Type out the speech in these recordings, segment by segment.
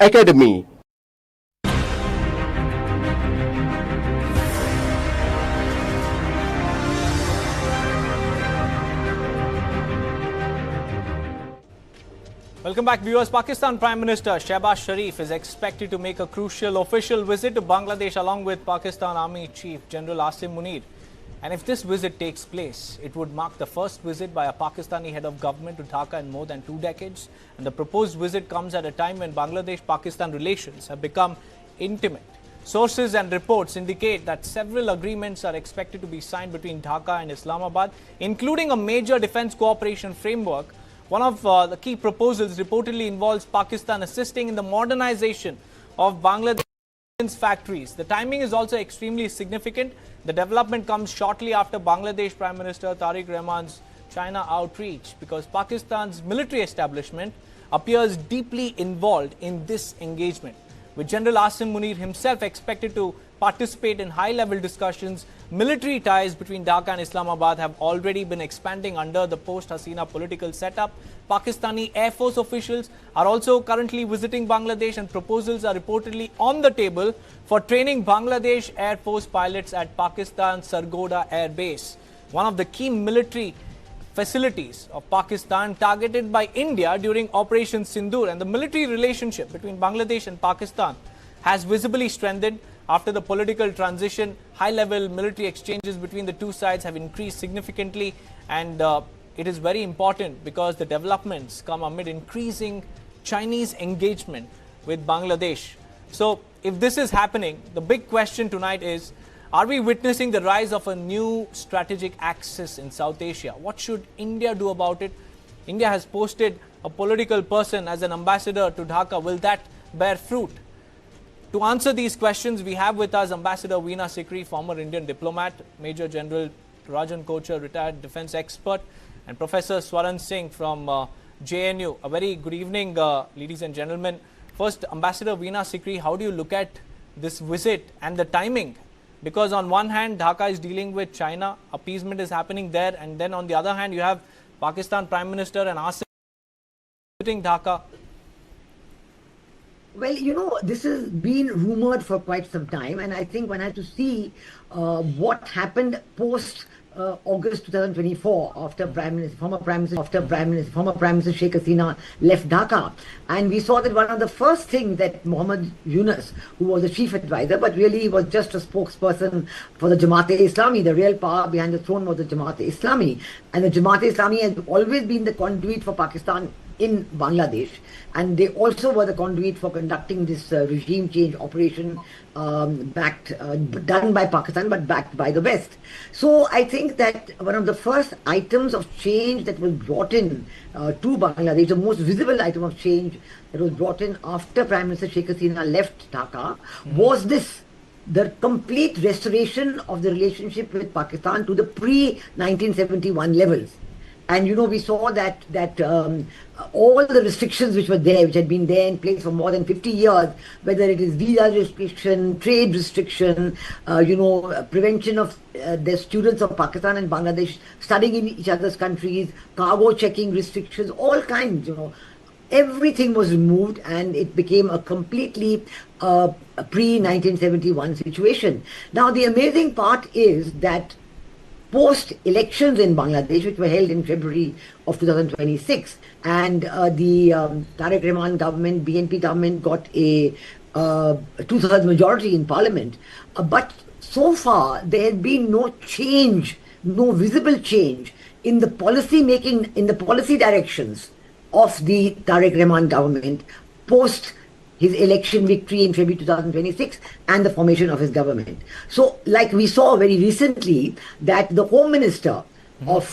Academy. Welcome back, viewers. Pakistan Prime Minister Shehbaz Sharif is expected to make a crucial official visit to Bangladesh along with Pakistan Army Chief General Asim Munir. And if this visit takes place, it would mark the first visit by a Pakistani head of government to Dhaka in more than 2 decades. And the proposed visit comes at a time when Bangladesh-Pakistan relations have become intimate. Sources and reports indicate that several agreements are expected to be signed between Dhaka and Islamabad, including a major defense cooperation framework. One of the key proposals reportedly involves Pakistan assisting in the modernization of Bangladesh Ordnance Factories. The timing is also extremely significant. The development comes shortly after Bangladesh Prime Minister Tariq Rahman's China outreach, because Pakistan's military establishment appears deeply involved in this engagement. With General Asim Munir himself expected to participate in high-level discussions, military ties between Dhaka and Islamabad have already been expanding under the post-Hasina political setup. Pakistani Air Force officials are also currently visiting Bangladesh, and proposals are reportedly on the table for training Bangladesh Air Force pilots at Pakistan's Sargodha Air Base, one of the key military facilities of Pakistan targeted by India during Operation Sindoor. And the military relationship between Bangladesh and Pakistan has visibly strengthened after the political transition. High-level military exchanges between the two sides have increased significantly, and it is very important because the developments come amid increasing Chinese engagement with Bangladesh. So if this is happening, the big question tonight is, are we witnessing the rise of a new strategic axis in South Asia? What should India do about it? India has posted a political person as an ambassador to Dhaka. Will that bear fruit? To answer these questions, we have with us Ambassador Veena Sikri, former Indian diplomat, Major General Rajan Kochar, retired defense expert, and Professor Swaran Singh from JNU. A very good evening, ladies and gentlemen. First, Ambassador Veena Sikri, how do you look at this visit and the timing? Because on one hand, Dhaka is dealing with China, appeasement is happening there, and then on the other hand, you have Pakistan Prime Minister and Asim visiting Dhaka. Well, this has been rumored for quite some time, and I think one has to see what happened post August 2024, after former Prime Minister Sheikh Hasina left Dhaka, and we saw that one of the first things that Mohammed Yunus, who was the chief advisor, but really was just a spokesperson for the Jamaat-e-Islami, the real power behind the throne was the Jamaat-e-Islami, and the Jamaat-e-Islami has always been the conduit for Pakistan in Bangladesh, and they also were the conduit for conducting this regime change operation done by Pakistan but backed by the West. So I think that one of the first items of change that was brought in to Bangladesh, the most visible item of change that was brought in after Prime Minister Sheikh Hasina left Dhaka, was the complete restoration of the relationship with Pakistan to the pre-1971 levels. And we saw that all the restrictions which had been there in place for more than 50 years, whether it is visa restriction, trade restriction, prevention of the students of Pakistan and Bangladesh studying in each other's countries, cargo checking restrictions, all kinds, everything was removed, and it became a completely pre-1971 situation. Now, the amazing part is that post-elections in Bangladesh, which were held in February of 2026, and the Tariq Rahman government, BNP government, got a 2/3 majority in parliament. But so far, there has been no change, no visible change in the policy making, in the policy directions of the Tariq Rahman government post his election victory in February 2026 and the formation of his government. So, like we saw very recently, that the Home Minister of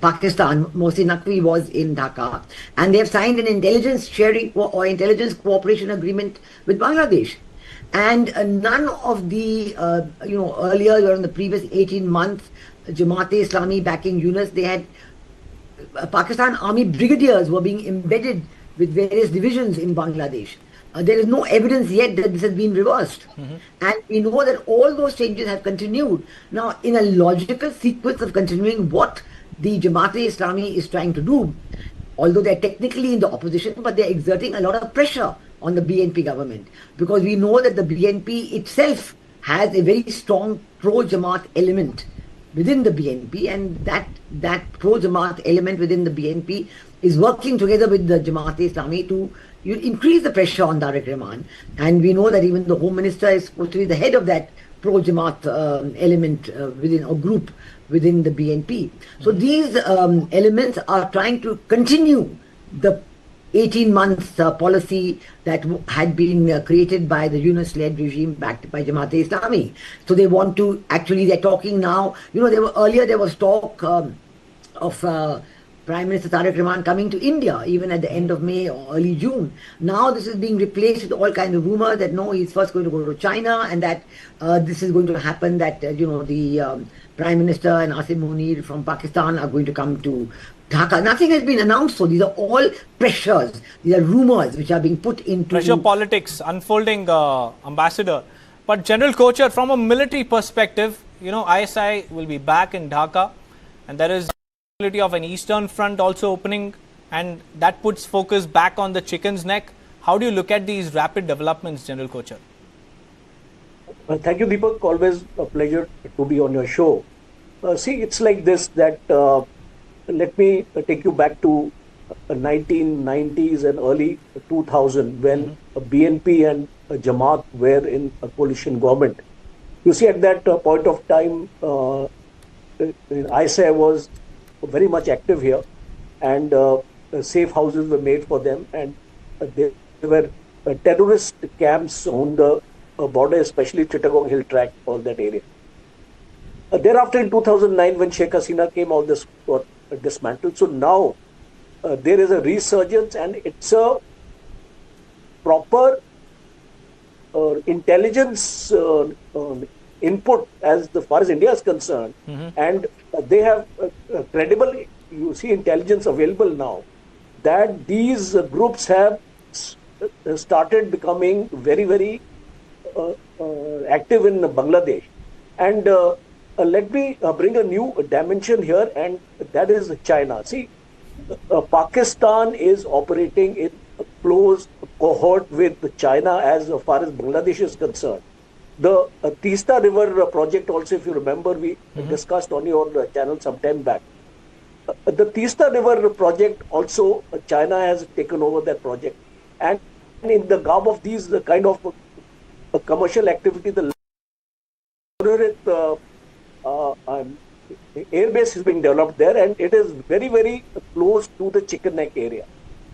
Pakistan, Mohsin Naqvi, was in Dhaka, and they have signed an intelligence sharing or intelligence cooperation agreement with Bangladesh. And none of the, earlier or in the previous 18 months, Jamaat-e-Islami backing Yunus, they had Pakistan Army brigadiers were being embedded with various divisions in Bangladesh. There is no evidence yet that this has been reversed. And we know that all those changes have continued. Now, in a logical sequence of continuing what the Jamaat-e-Islami is trying to do, although they're technically in the opposition, but they're exerting a lot of pressure on the BNP government, because we know that the BNP itself has a very strong pro-Jamaat element within the BNP, and that pro-Jamaat element within the BNP is working together with the Jamaat-e-Islami to increase the pressure on Tariq Rahman. And we know that even the Home Minister is supposed to be the head of that pro-Jamaat element within a group within the BNP. So these elements are trying to continue the 18 months policy that had been created by the Yunus-led regime backed by Jamaat-e-Islami. So they want to, actually they're talking now, earlier there was talk of Prime Minister Tariq Rahman coming to India even at the end of May or early June. Now this is being replaced with all kinds of rumors that no, he's first going to go to China, and that this is going to happen, that the Prime Minister and Asim Munir from Pakistan are going to come to Dhaka. Nothing has been announced, so these are all pressures, these are rumors which are being put into... Pressure politics unfolding, Ambassador. But General Kochhar, from a military perspective, ISI will be back in Dhaka, and there is possibility of an eastern front also opening, and that puts focus back on the chicken's neck. How do you look at these rapid developments, General Kochhar? Thank you, Deepak. Always a pleasure to be on your show. See, it's like this, that let me take you back to 1990s and early 2000, when BNP and Jamaat were in a coalition government. You see, at that point of time, ISI was very much active here, and safe houses were made for them, and there were terrorist camps on the border, especially Chittagong Hill Tract, all that area. Thereafter, in 2009, when Sheikh Hasina came, all this got dismantled. So now there is a resurgence, and it's a proper intelligence input as far as India is concerned, and they have credible, intelligence available now, that these groups have started becoming very, very active in Bangladesh. And let me bring a new dimension here, and that is China. See, Pakistan is operating in a close cohort with China as far as Bangladesh is concerned. The Teesta River project also, if you remember, we discussed on your channel some time back. The Teesta River project also, China has taken over that project. And in the garb of these kind of commercial activity, the airbase is being developed there, and it is very, very close to the Chicken Neck area.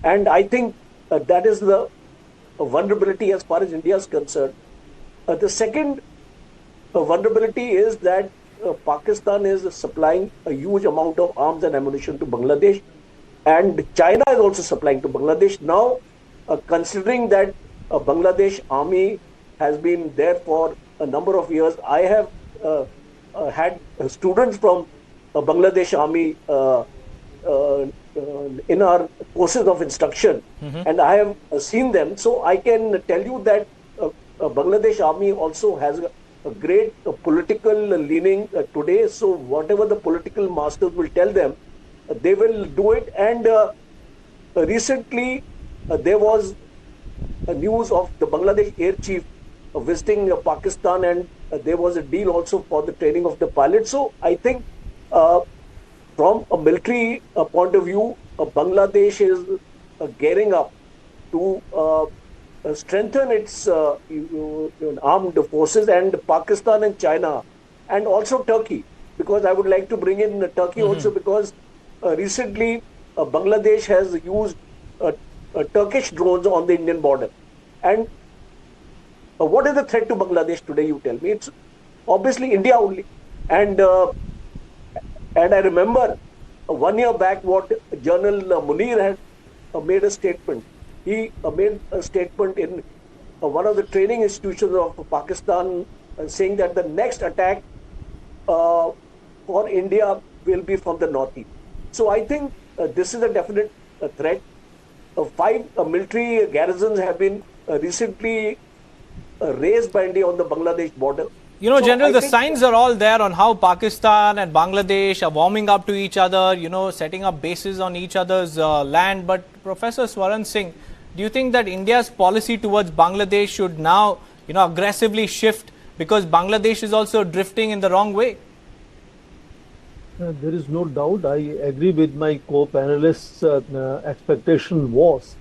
And I think that is the vulnerability as far as India is concerned. The second vulnerability is that Pakistan is supplying a huge amount of arms and ammunition to Bangladesh, and China is also supplying to Bangladesh. Now, considering that Bangladesh army has been there for a number of years, I have had students from Bangladesh army in our courses of instruction, and I have seen them. So I can tell you that Bangladesh army also has a great political leaning today. So whatever the political masters will tell them, they will do it. And recently there was news of the Bangladesh air chief visiting Pakistan, and there was a deal also for the training of the pilots. So I think from a military point of view, Bangladesh is gearing up to strengthen its armed forces, and Pakistan and China, and also Turkey, because I would like to bring in Turkey also, because recently Bangladesh has used Turkish drones on the Indian border. And what is the threat to Bangladesh today, you tell me? It's obviously India only. And I remember 1 year back what General Munir had made a statement. He made a statement in one of the training institutions of Pakistan, saying that the next attack for India will be from the northeast. So I think this is a definite threat. 5 military garrisons have been recently raised by India on the Bangladesh border. You know, So General, I the think signs are all there on how Pakistan and Bangladesh are warming up to each other, you know, setting up bases on each other's land. But Professor Swaran Singh, do you think that India's policy towards Bangladesh should now, you know, aggressively shift because Bangladesh is also drifting in the wrong way? There is no doubt. I agree with my co-panelists. Expectation was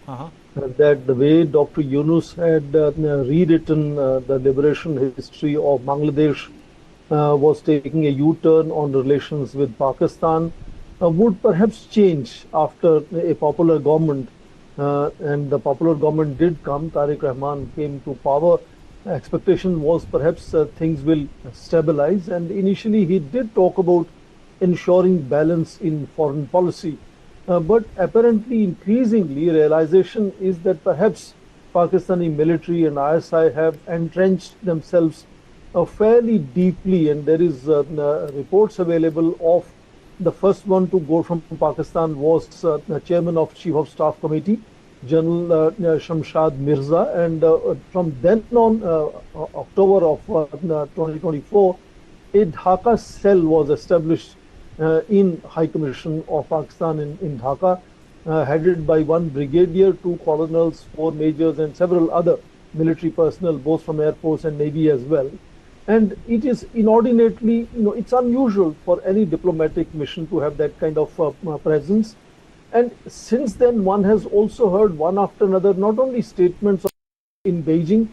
that the way Dr. Yunus had rewritten the liberation history of Bangladesh was taking a U-turn on relations with Pakistan would perhaps change after a popular government. And the popular government did come. Tariq Rahman came to power. Expectation was perhaps things will stabilize. And initially he did talk about ensuring balance in foreign policy. But apparently, increasingly, realization is that perhaps Pakistani military and ISI have entrenched themselves fairly deeply, and there is reports available of the first one to go from Pakistan was the chairman of Chief of Staff Committee, General Shamshad Mirza, and from then on, October of 2024, a Dhaka cell was established in High Commission of Pakistan in Dhaka, headed by one brigadier, 2 colonels, 4 majors, and several other military personnel, both from Air Force and Navy as well. And it is inordinately, it's unusual for any diplomatic mission to have that kind of presence. And since then, one has also heard one after another, not only statements in Beijing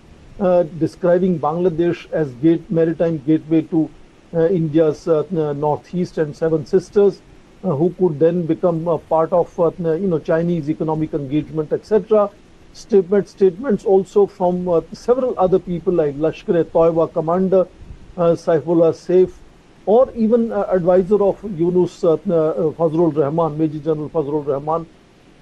describing Bangladesh as maritime gateway to India's northeast and 7 sisters, who could then become a part of Chinese economic engagement, etc. Statements also from several other people like Lashkar-e-Toiba commander Saifullah Saif, or even advisor of Yunus Fazlur Rahman, Major General Fazlur Rahman.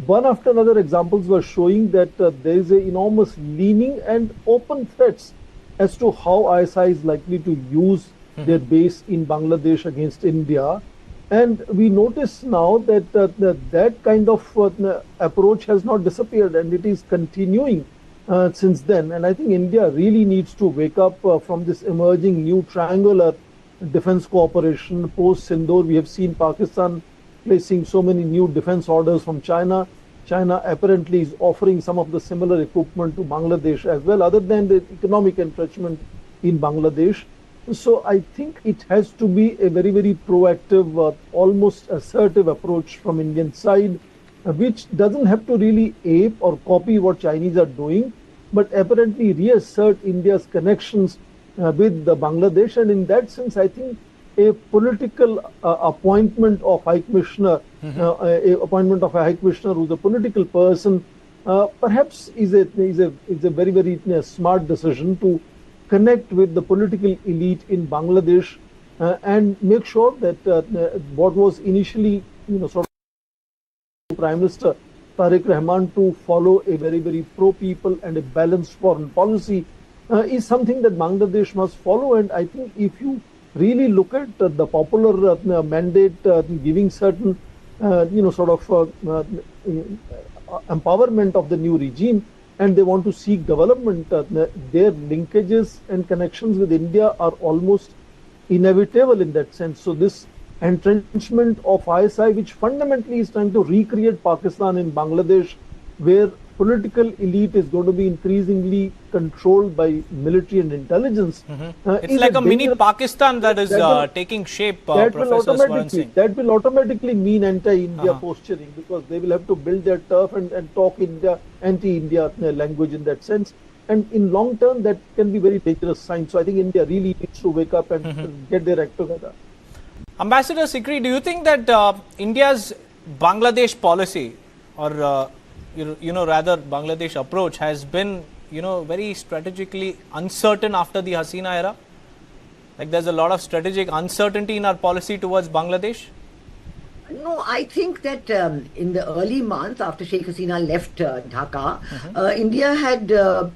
One after another examples were showing that there is an enormous leaning and open threats as to how ISI is likely to use their base in Bangladesh against India. And we notice now that that kind of approach has not disappeared, and it is continuing since then. And I think India really needs to wake up from this emerging new triangular defense cooperation. Post Sindoor, we have seen Pakistan placing so many new defense orders from China. China apparently is offering some of the similar equipment to Bangladesh as well, other than the economic entrenchment in Bangladesh. So I think it has to be a very, very proactive, almost assertive approach from Indian side, which doesn't have to really ape or copy what Chinese are doing, but apparently reassert India's connections with Bangladesh. And in that sense, I think a political appointment of High Commissioner, appointment of a High Commissioner who's a political person, perhaps is a very, very smart decision to connect with the political elite in Bangladesh and make sure that what was initially, sort of Prime Minister Tariq Rahman to follow a very, very pro-people and a balanced foreign policy is something that Bangladesh must follow. And I think if you really look at the popular mandate giving certain, empowerment of the new regime, and they want to seek development, their linkages and connections with India are almost inevitable in that sense. So this entrenchment of ISI, which fundamentally is trying to recreate Pakistan in Bangladesh, where political elite is going to be increasingly controlled by military and intelligence. It's like a mini Pakistan that is taking shape, Professor Swaran Singh. That will automatically mean anti-India posturing, because they will have to build their turf and talk India, anti-India language in that sense. And in long term, that can be very dangerous sign. So I think India really needs to wake up and get their act together. Ambassador Sikri, do you think that India's Bangladesh policy, or rather Bangladesh approach, has been very strategically uncertain after the Hasina era? Like there's a lot of strategic uncertainty in our policy towards Bangladesh? No, I think that in the early months after Sheikh Hasina left Dhaka, India had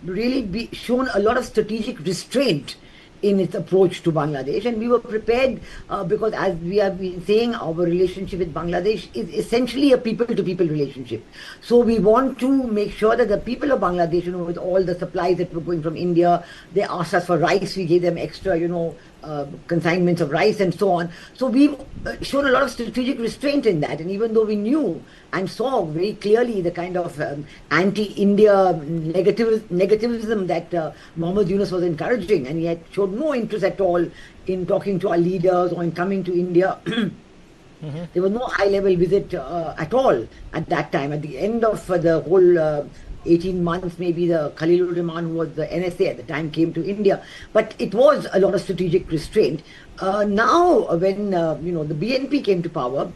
really shown a lot of strategic restraint in its approach to Bangladesh, and we were prepared because, as we have been saying, our relationship with Bangladesh is essentially a people-to-people relationship. So we want to make sure that the people of Bangladesh, with all the supplies that were going from India, they asked us for rice, we gave them extra, consignments of rice and so on. So we've shown a lot of strategic restraint in that, and even though we knew and saw very clearly the kind of anti-India negativism that Mohammed Yunus was encouraging, and he had showed no interest at all in talking to our leaders or in coming to India. There was no high-level visit at all at that time. At the end of the whole 18 months, maybe the Khalilur Rahman, who was the NSA at the time, came to India. But it was a lot of strategic restraint. Now, when the BNP came to power,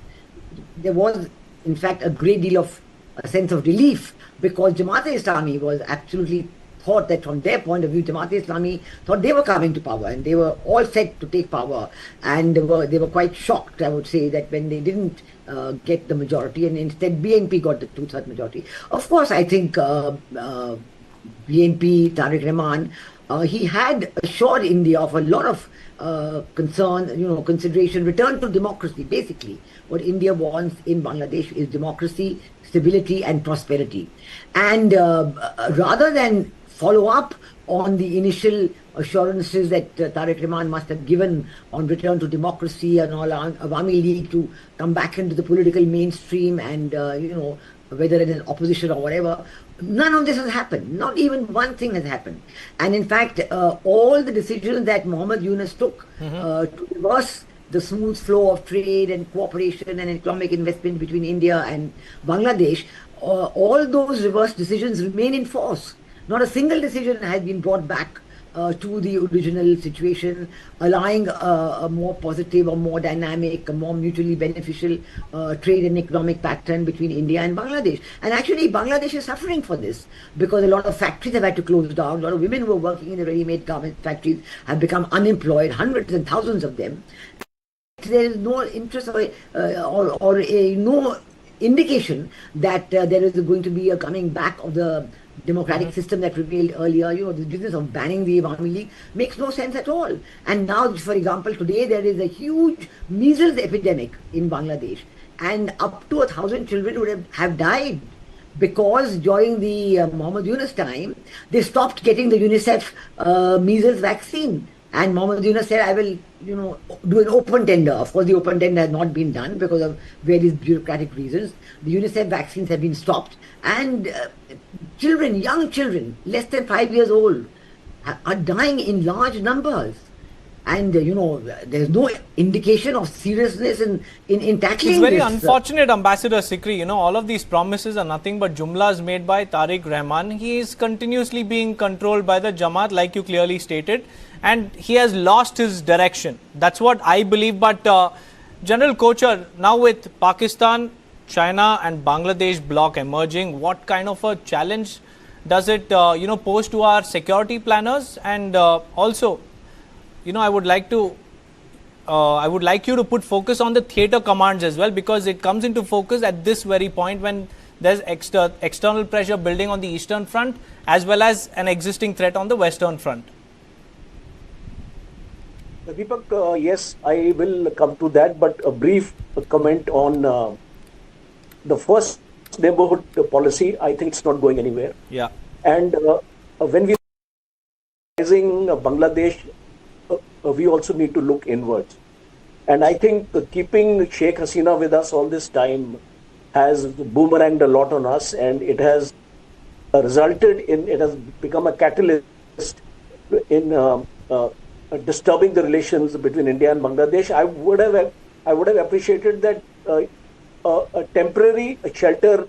there was, in fact, a great deal of a sense of relief, because Jamaat-e-Islami was absolutely thought that, from their point of view, Jamaat-e-Islami thought they were coming to power, and they were all set to take power, and they were quite shocked, I would say, that when they didn't get the majority, and instead BNP got the 2/3 majority. Of course, I think BNP, Tariq Rahman, he had assured India of a lot of concern, consideration, return to democracy. Basically, what India wants in Bangladesh is democracy, stability, and prosperity. And rather than follow up on the initial assurances that Tariq Rahman must have given on return to democracy and all, Awami League to come back into the political mainstream and, whether in an opposition or whatever, none of this has happened. Not even one thing has happened. And in fact, all the decisions that Mohammed Yunus took to reverse the smooth flow of trade and cooperation and economic investment between India and Bangladesh, all those reverse decisions remain in force. Not a single decision has been brought back to the original situation, allowing a more positive, a more dynamic, a more mutually beneficial trade and economic pattern between India and Bangladesh. And actually, Bangladesh is suffering for this, because a lot of factories have had to close down. A lot of women who were working in the ready-made garment factories have become unemployed, hundreds and thousands of them. There is no interest or no indication that there is going to be a coming back of the democratic system that prevailed earlier. The business of banning the Awami League makes no sense at all. And now, for example, today there is a huge measles epidemic in Bangladesh, and up to 1,000 children would have died, because during the Mohammed Yunus time, they stopped getting the UNICEF measles vaccine. And Mohammed Yunus said, I will, do an open tender. Of course, the open tender has not been done because of various bureaucratic reasons. The UNICEF vaccines have been stopped. And children, young children, less than 5 years old, are dying in large numbers. And, there's no indication of seriousness in tackling this. It's very unfortunate, Ambassador Sikri. All of these promises are nothing but jumlas made by Tariq Rahman. He is continuously being controlled by the Jamaat, like you clearly stated. And he has lost his direction. That's what I believe. But General Kochar, now with Pakistan, China and Bangladesh bloc emerging, what kind of a challenge does it pose to our security planners? And also, I would like you to put focus on the theatre commands as well, because it comes into focus at this very point when there's external pressure building on the eastern front as well as an existing threat on the western front. Deepak, yes, I will come to that, but a brief comment on the first neighborhood policy. I think it's not going anywhere. Yeah. And when we are analyzing Bangladesh, we also need to look inwards. And I think keeping Sheikh Hasina with us all this time has boomeranged a lot on us, and it has it has become a catalyst in disturbing the relations between India and Bangladesh. I would have appreciated that a temporary shelter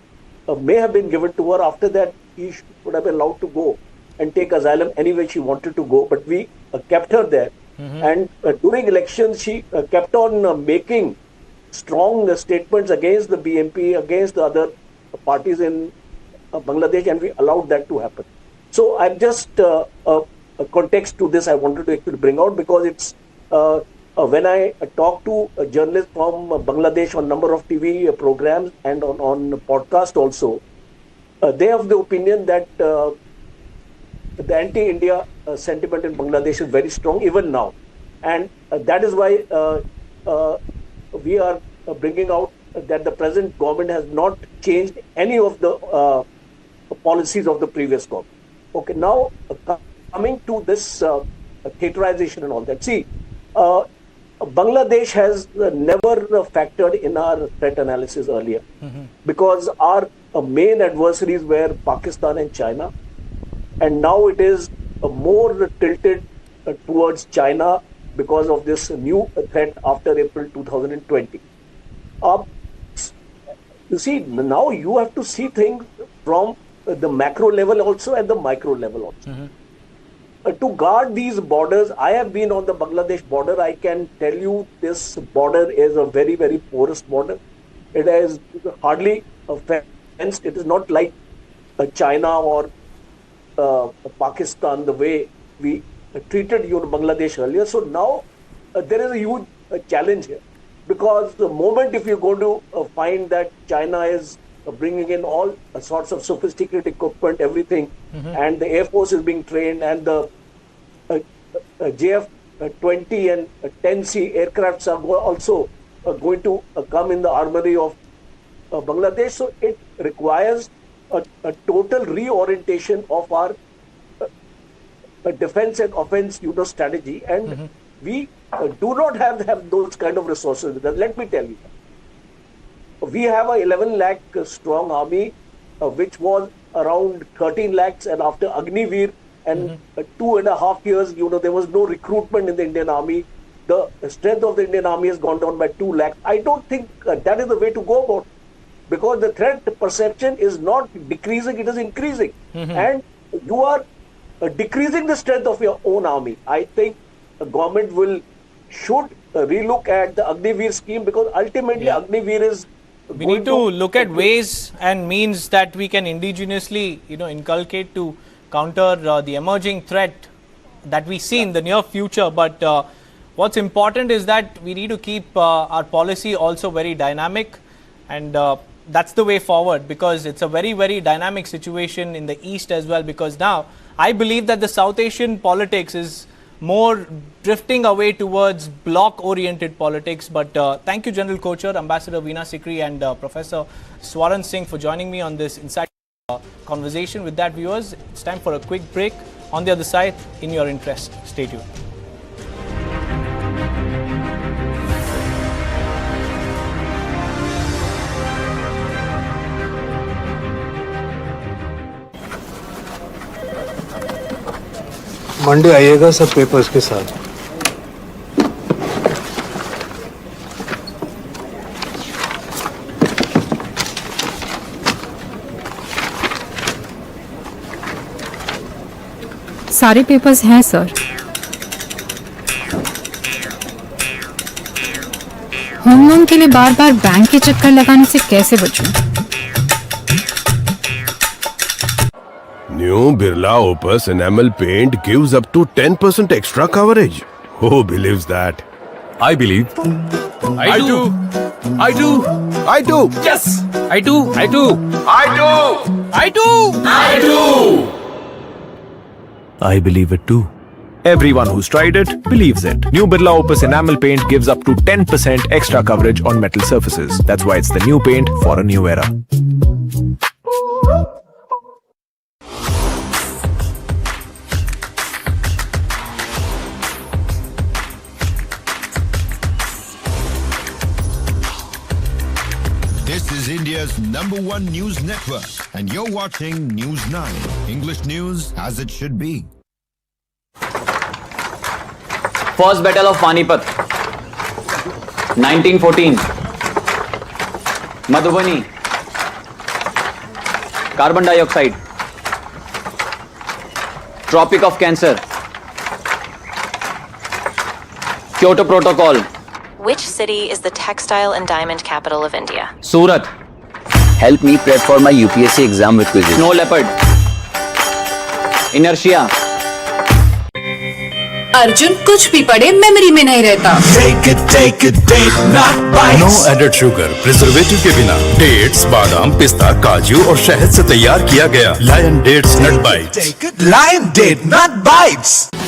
may have been given to her. After that, she would have been allowed to go and take asylum anywhere she wanted to go. But we kept her there. And during elections, she kept on making strong statements against the BNP, against the other parties in Bangladesh, and we allowed that to happen. So I'm just a context to this I wanted to actually bring out, because it's when I talk to journalists from Bangladesh on number of TV programs and on podcast also, they have the opinion that the anti-India sentiment in Bangladesh is very strong even now. And that is why we are bringing out that the present government has not changed any of the policies of the previous government. Okay, now coming to this theaterization and all that. See, Bangladesh has never factored in our threat analysis earlier because our main adversaries were Pakistan and China, and now it is more tilted towards China because of this new threat after April 2020. You see, now you have to see things from the macro level also and the micro level also. To guard these borders, I have been on the Bangladesh border. I can tell you this border is a very, very porous border. It is hardly fenced. It is not like China or Pakistan, the way we treated Bangladesh earlier. So now there is a huge challenge here, because the moment if you're going to find that China is bringing in all sorts of sophisticated equipment, everything, and the Air Force is being trained, and the JF-20 and 10C aircrafts are also going to come in the armory of Bangladesh. So it requires a total reorientation of our defense and offense strategy, and we do not have those kind of resources with us. Let me tell you, we have a 11 lakh strong army, which was around 13 lakhs, and after Agniveer and 2.5 years, there was no recruitment in the Indian army. The strength of the Indian army has gone down by 2 lakhs. I don't think that is the way to go about it, because the threat perception is not decreasing, it is increasing. And you are decreasing the strength of your own army. I think the government should relook at the Agniveer scheme, because ultimately Agniveer is... We need to look at ways and means that we can indigenously, inculcate to counter the emerging threat that we see in the near future. But what's important is that we need to keep our policy also very dynamic, and that's the way forward, because it's a very, very dynamic situation in the East as well, because now I believe that the South Asian politics is more drifting away towards bloc-oriented politics. But thank you, General Kochhar, Ambassador Veena Sikri, and Professor Swaran Singh for joining me on this insightful conversation. With that, viewers, it's time for a quick break. On the other side, in your interest, stay tuned. Monday आइएगा सब papers के साथ। सारे papers हैं sir. Home loan के लिए बार बार bank के चक्कर लगाने से कैसे बचूं? New Birla Opus enamel paint gives up to 10% extra coverage. Who believes that? I believe. I do. I do. I do. Yes. I do. I do. I do. I do. I do. I believe it too. Everyone who's tried it believes it. New Birla Opus enamel paint gives up to 10% extra coverage on metal surfaces. That's why it's the new paint for a new era. This is India's #1 news network, and you're watching News 9, English news as it should be. First Battle of Panipat, 1914. Madhubani, carbon dioxide, Tropic of Cancer, Kyoto Protocol. Which city is the textile and diamond capital of India? Surat. Help me prep for my UPSC exam with quizzes. Snow leopard. Inertia. Arjun कुछ भी पढ़े memory में नहीं रहता। take it, date not bites. No added sugar, preservative के बिना dates, बादाम, पिस्ता, काजू और शहद से तैयार किया गया लायन डेट्स नट bytes. Lion Date Nut Bites.